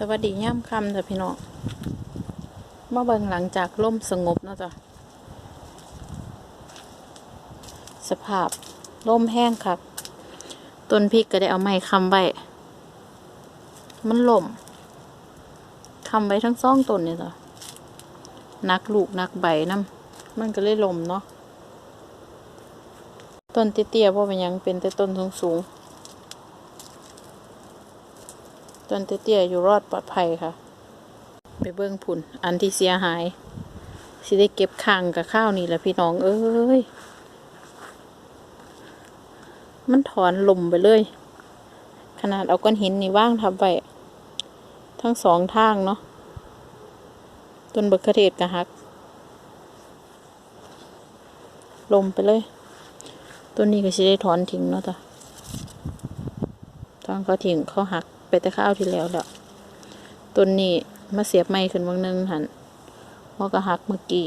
สวัสดีย่ำค่ำจ้ะพี่น้องมาเบิ่งหลังจากล่มสงบนะจ๊ะสภาพล่มแห้งครับต้นพริกก็ได้เอาไม้ค้ำไว้มันล่มค้ำไว้ทั้ง2 ต้นเนี่ยจ้ะนักลูกนักใบน้ำมันก็เลยล่มเนาะต้นเตี้ยๆเพราะเป็นยังเป็นแต่ต้นสูงต้นเตี้ยๆอยู่รอดปลอดภัยค่ะไปเบิ่งผุ่นอันที่เสียหายสิได้เก็บข้างกับข้าวนี่แหละพี่น้องเอ้ยมันถอนลมไปเลยขนาดเอาก้อนหินนี่ว่างทับไว้ทั้ง2 ทางเนาะต้นบักเขือเทศกะหักลมไปเลยต้นนี้ก็สิได้ถอนทิ้งเนาะจ้ะตอนเขาทิ้งเขาหักไปแต่ข้าวที่แล้วต้นนี้มาเสียบไม้ขึ้นบางนึงหันเพราะก็หักเมื่อกี้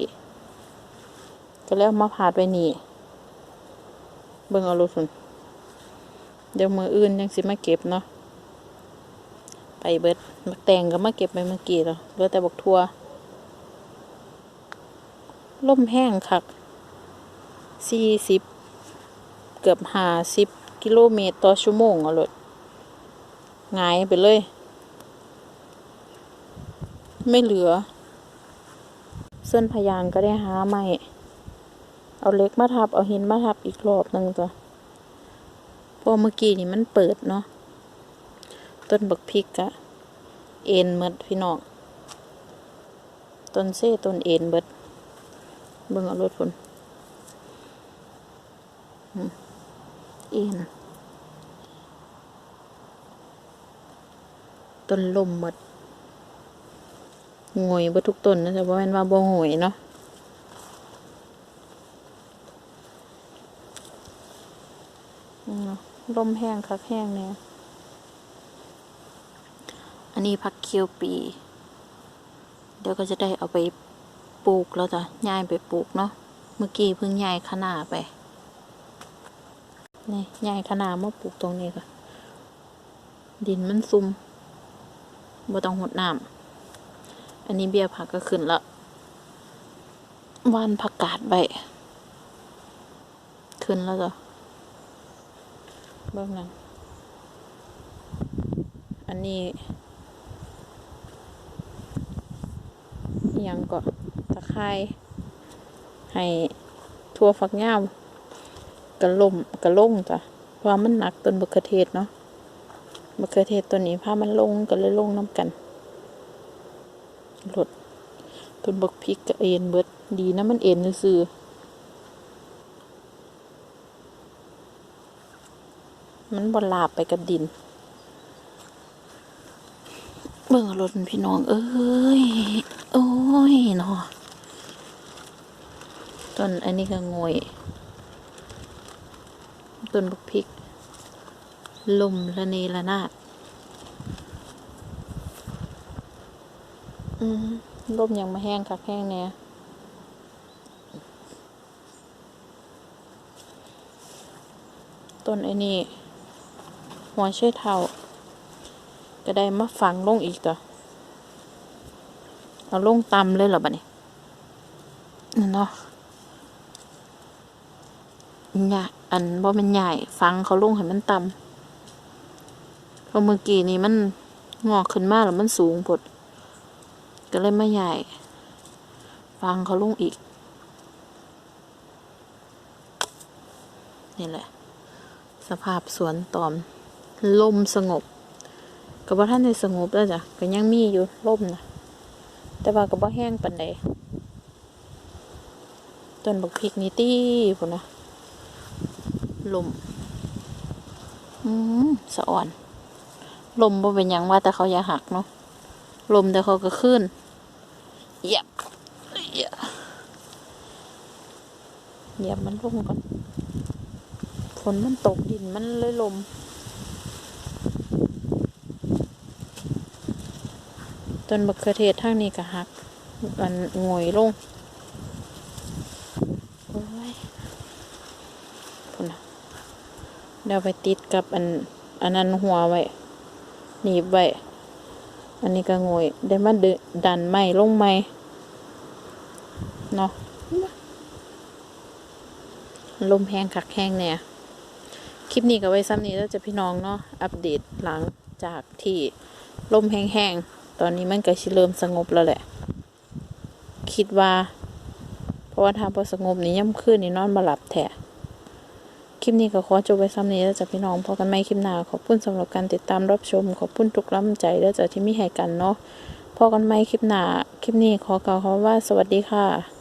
ก็แล้วมาผาดไว้นี่เบิ่งเอารถฝุ่นเดี๋ยวมืออื่นยังสิมาเก็บเนาะไปเบิดมักแตงก็มาเก็บไปเมื่อกี้แล้วเหลือแต่บักทั่วล่มแห้งคัก40เกือบ50 กิโลเมตรต่อชั่วโมงเอาเลยหงายไปเลยไม่เหลือเส้นพยางก็ได้หาใหม่เอาเหล็กมาทับเอาหินมาทับอีกรอบนึงจ้ะพอเมื่อกี้นี่มันเปิดเนาะต้นบักพริกอะเอ็นหมดพี่น้องต้นเซ่ต้นเอ็นเบิดเบิ่งเอารถฝนเอ็นต้นลมหมดงวยเบิดทุกต้นนะจ๊ะเพราะมันว่าบ่งวยเนาะลมแห้งคักแห้งเนี่ยอันนี้ผักเคียวปีเดี๋ยวก็จะได้เอาไปปลูกแล้วจ้ะย้ายไปปลูกเนาะเมื่อกี้เพิ่งย้ายคะน้าไปนี่ย้ายคะน้ามาปลูกตรงนี้ค่ะดินมันซุ่มบ่ต้องหดน้ำอันนี้เบี้ยผักก็ขึ้นละวานผักกาดใบขึ้นแล้วจ้ะเบิ่งนั่นอันนี้ยังก็ตะไคร้ให้ทั่วฝักยาวกระล่งจ้ะเพราะมันหนักต้นมะเขือเทศเนาะมะเขือเทศตัวนี้พามันลงก็เลยลงน้ำกันหลดต้นบักพริกก็เอ็นเบิดดีนะมันเอ็นซื่อมันบ่ลาบไปกับดินเบิ่งรถพี่น้องเอ้ยโอ้ยเนาะต้นอันนี้ก็งวยต้นบักพริกลมระเนระนาดลมยังมาแห้งคักแห้งเนี่ยต้นไอ้นี่หัวไชเท้าก็ได้มาฝังลงอีกต่อเอาลงตำเลยเหรอบัดนี้เนาะหญ้าอันบ่เป็นใหญ่ฝังเขาลงให้มันต่ำเพราะเมื่อกี้นี่มันงอกขึ้นมาแล้วมันสูงพดก็เลยมาใหญ่ฝังเขาลงอีกนี่แหละสภาพสวนตอมลมสงบก็บ่ทันได้สงบแล้วจ้ะก็ยังมีอยู่ลมนะแต่ว่าก็บ่แห้งปานใดต้นบักพริกนี่ตี้พุ่นนะลมสะอ่อนลมบ่เป็นหยังว่าแต่เขาอย่าหักเนาะลมแต่เขาก็ขึ้นเหยียบมันลงก่อนฝนมันตกดินมันเลยลมต้นบักเขือเทศทางนี้ก็หักมันงวยลงโอ้ยพุ่นน่ะเดี๋ยวไปติดกับอันนั้นหัวไว้หนีบไว้ อันนี้ก็งวยได้มาดันไม้ลงไม้เนาะลมแห้งคักแห้งเนี่ยคลิปนี้ก็ไว้ซ้ำนี้แล้วจะพี่น้องเนาะอัปเดตหลังจากที่ลมแห้งๆตอนนี้มันก็เริ่มสงบแล้วแหละคิดว่าเพราะว่าถ้าพอสงบนี่ย่ำคืนนี่นอนบ่หลับแท้คลิปนี้ก็ขอจบไว้ซ้ำนี้แล้วจะพี่น้องพอกันไม่คลิปหน้าขอบคุณสำหรับการติดตามรับชมขอบคุณทุกกำลังใจแล้วจะที่มีให้กันเนาะพอกันไม่คลิปหน้าคลิปนี้ขอกล่าวคำว่าสวัสดีค่ะ